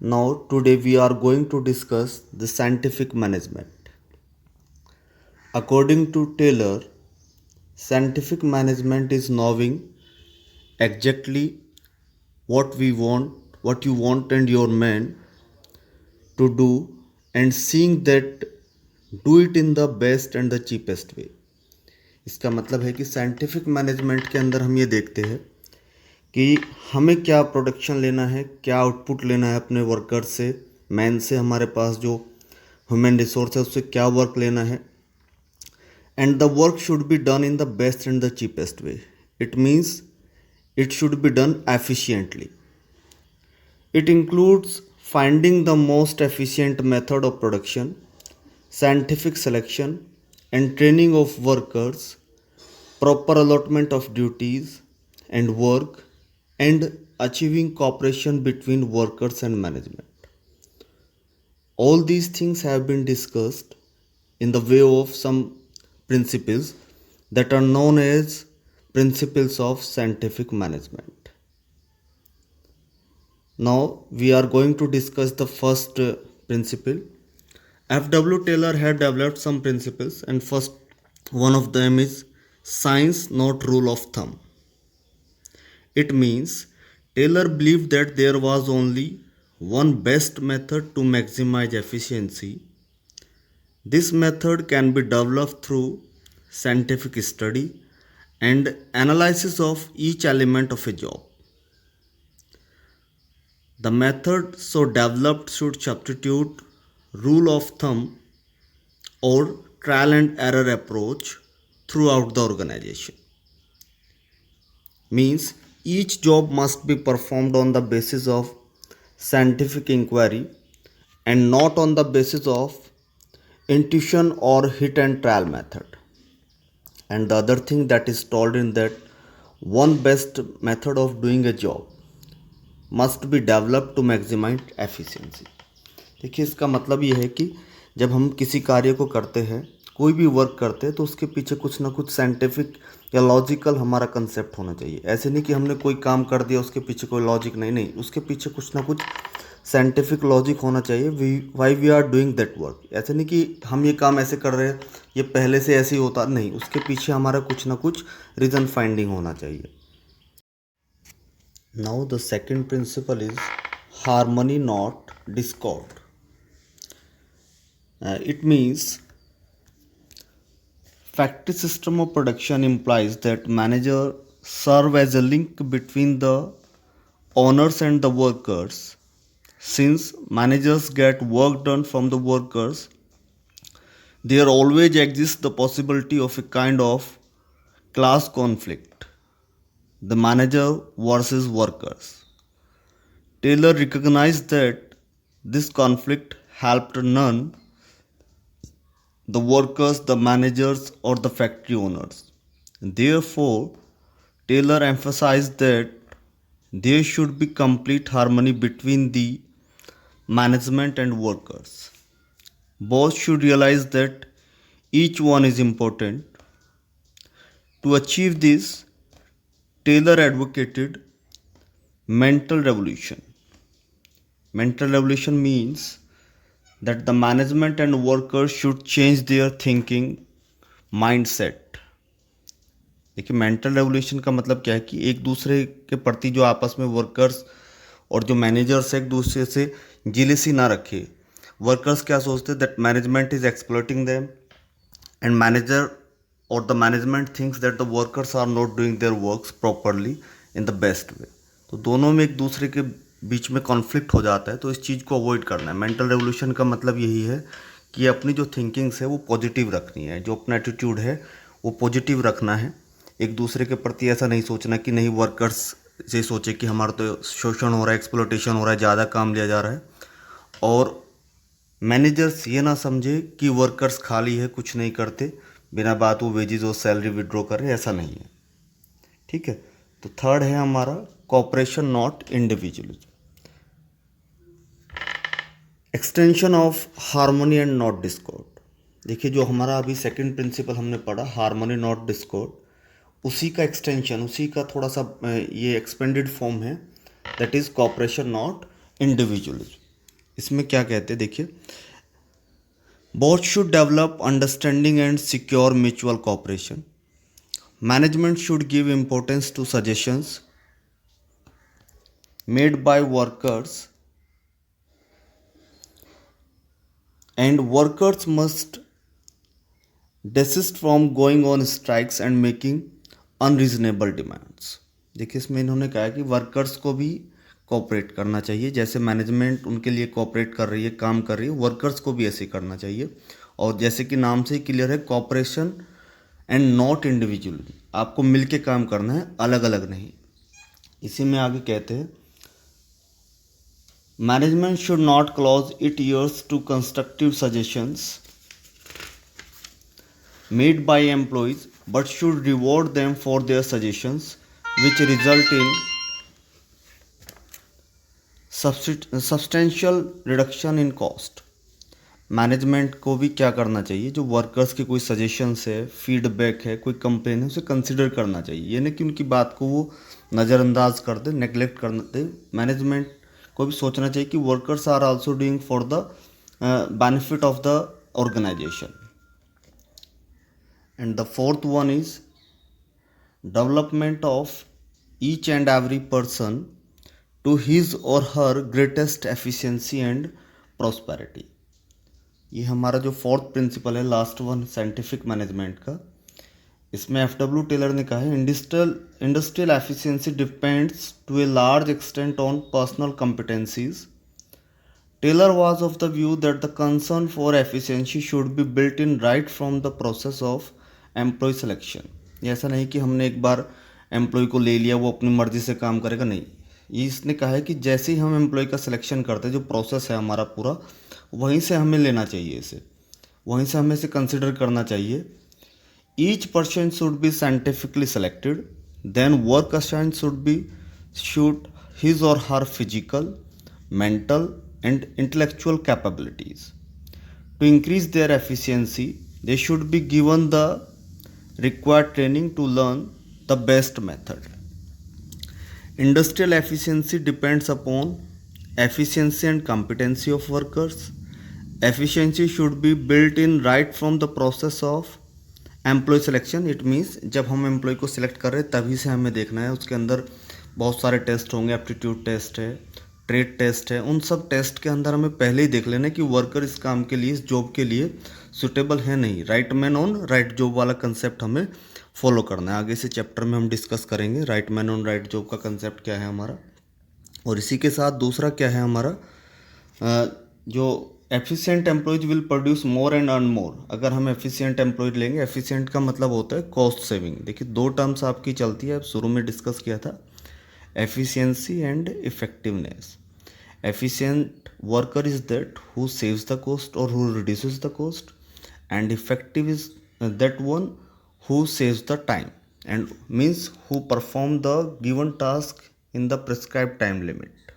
Now, today we are going to discuss the scientific management. According to Taylor, scientific management is knowing exactly what we want, what you want and your man to do and seeing that do it in the best and the cheapest way. इसका मतलब है कि scientific management के अंदर हम ये देखते हैं कि हमें क्या प्रोडक्शन लेना है, क्या आउटपुट लेना है अपने वर्कर से, मैन से, हमारे पास जो ह्यूमन रिसोर्स है उससे क्या वर्क लेना है, and the work should be done in the best and the cheapest way. It means it should be done efficiently. It includes finding the most efficient method of production, scientific selection and training of workers, proper allotment of duties and work, and achieving cooperation between workers and management. All these things have been discussed in the way of some principles that are known as principles of scientific management. Now we are going to discuss the first principle. F.W. Taylor had developed some principles, and first one of them is science, not rule of thumb. It means Taylor believed that there was only one best method to maximize efficiency. This method can be developed through scientific study and analysis of each element of a job. The method so developed should substitute rule of thumb or trial and error approach throughout the organization. Means each job must be performed on the basis of scientific inquiry and not on the basis of intuition or hit and trial method. And the other thing that is told in that one best method of doing a job must be developed to maximize efficiency. देखिए इसका मतलब ये है कि जब हम किसी कार्य को करते हैं, कोई भी वर्क करते हैं, तो उसके पीछे कुछ ना कुछ साइंटिफिक या लॉजिकल हमारा कंसेप्ट होना चाहिए. ऐसे नहीं कि हमने कोई काम कर दिया उसके पीछे कोई लॉजिक नहीं, उसके पीछे कुछ ना कुछ साइंटिफिक लॉजिक होना चाहिए. Why we are doing that work. ऐसे नहीं कि हम ये काम ऐसे कर रहे हैं, ये पहले से ऐसे ही होता नहीं, उसके पीछे हमारा कुछ ना कुछ रीज़न फाइंडिंग होना चाहिए. Now the second principle is harmony not discord. It means factory system of production implies that manager serve as a link between the owners and the workers. Since managers get work done from the workers, there always exists the possibility of a kind of class conflict, the manager versus workers. Taylor recognized that this conflict helped none, the workers, the managers, or the factory owners. Therefore, Taylor emphasized that there should be complete harmony between the management and workers. Both should realize that each one is important. To achieve this, Taylor advocated mental revolution. Mental revolution means that the management and workers should change their thinking mindset. देखिए mental revolution का मतलब क्या है कि एक दूसरे के प्रति जो आपस में वर्कर्स और जो मैनेजर्स एक दूसरे से जिलेसी ना रखे. वर्कर्स क्या सोचते हैं that management is exploiting them, and manager और the management thinks that the workers are not doing their works properly in the best way. तो दोनों में एक दूसरे के बीच में कॉन्फ्लिक्ट हो जाता है. तो इस चीज़ को अवॉइड करना है. मेंटल रेवोल्यूशन का मतलब यही है कि अपनी जो थिंकिंग्स है वो पॉजिटिव रखनी है, जो अपना एटीट्यूड है वो पॉजिटिव रखना है. एक दूसरे के प्रति ऐसा नहीं सोचना कि नहीं वर्कर्स से सोचे कि हमारा तो शोषण हो रहा है, एक्सप्लॉइटेशन हो रहा है, ज़्यादा काम लिया जा रहा है, और मैनेजर्स ये ना समझे कि वर्कर्स खाली है, कुछ नहीं करते, बिना बात वो वेजेस और सैलरी विड्रॉ कर रहे, ऐसा नहीं है. ठीक है. तो थर्ड है हमारा cooperation not individualism. Extension of harmony and not discord. देखिए जो हमारा अभी सेकंड प्रिंसिपल हमने पढ़ा हार्मोनी नॉट डिस्कॉर्ड, उसी का एक्सटेंशन, उसी का थोड़ा सा ये एक्सपेंडेड फॉर्म है, that is cooperation not individualism. इसमें क्या कहते हैं देखिए, both should develop understanding and secure mutual cooperation. Management should give importance to suggestions made by workers, and workers must desist from going on strikes and making unreasonable demands. देखिए इसमें इन्होंने कहा है कि वर्कर्स को भी कोऑपरेट करना चाहिए, जैसे मैनेजमेंट उनके लिए कोऑपरेट कर रही है, काम कर रही है, वर्कर्स को भी ऐसे करना चाहिए. और जैसे कि नाम से ही क्लियर है, कोऑपरेशन एंड नॉट इंडिविजुअली, आपको मिलके काम करना है, अलग अलग नहीं. इसी में आगे कहते हैं, management should not close its ears to constructive suggestions made by employees but should reward them for their suggestions which result in substantial reduction in cost. Management को भी क्या करना चाहिए, जो वर्कर्स के कोई सजेशंस है, फीडबैक है, कोई कंप्लेन है, उसे कंसिडर करना चाहिए. ये नहीं कि उनकी बात को वो नज़रअंदाज कर दे, नेगलेक्ट कर दे. मैनेजमेंट को भी सोचना चाहिए कि workers are also doing for the benefit of the organization. And the fourth one is development of each and every person to his or her greatest efficiency and prosperity. ये हमारा जो fourth principle है, last one, scientific management का. इसमें F W. Taylor ने कहा है, industrial efficiency depends to a large extent on personal competencies. Taylor was of the view that the concern for efficiency should be built in right from the process of employee selection. ये ऐसा नहीं कि हमने एक बार employ को ले लिया, वो अपनी मर्जी से काम करेगा, नहीं. ये इसने कहा है कि जैसे ही हम एम्प्लॉय का सिलेक्शन करते हैं, जो प्रोसेस है हमारा पूरा, वहीं से हमें लेना चाहिए इसे, वहीं से हमें इसे कंसिडर करना चाहिए. Each person should be scientifically selected, then work assign should his or her physical, mental and intellectual capabilities. To increase their efficiency they should be given the required training to learn the best method. Industrial efficiency depends upon efficiency and competency of workers. Efficiency should be built in right from the process of employee selection. It means जब हम employ को select कर रहे हैं तभी से हमें देखना है. उसके अंदर बहुत सारे टेस्ट होंगे, एप्टीट्यूड टेस्ट है, ट्रेड टेस्ट है. उन सब टेस्ट के अंदर हमें पहले ही देख लेना है कि वर्कर इस काम के लिए, इस जॉब के लिए सुटेबल है नहीं. Right man on right job वाला कंसेप्ट हमें फॉलो करना है. आगे से चैप्टर में हम डिस्कस करेंगे right man on right job का कंसेप्ट क्या है हमारा. और इसी के साथ दूसरा क्या है हमारा, जो efficient employees will produce more and earn more. अगर हम एफिशिएंट एम्प्लॉयज लेंगे, एफिशिएंट का मतलब होता है कॉस्ट सेविंग. देखिए दो टर्म्स आपकी चलती है, शुरू में डिस्कस किया था, efficiency and effectiveness. Efficient worker is that who saves the cost or who reduces the cost, and effective is that one who saves the time and means who perform the given task in the prescribed time limit.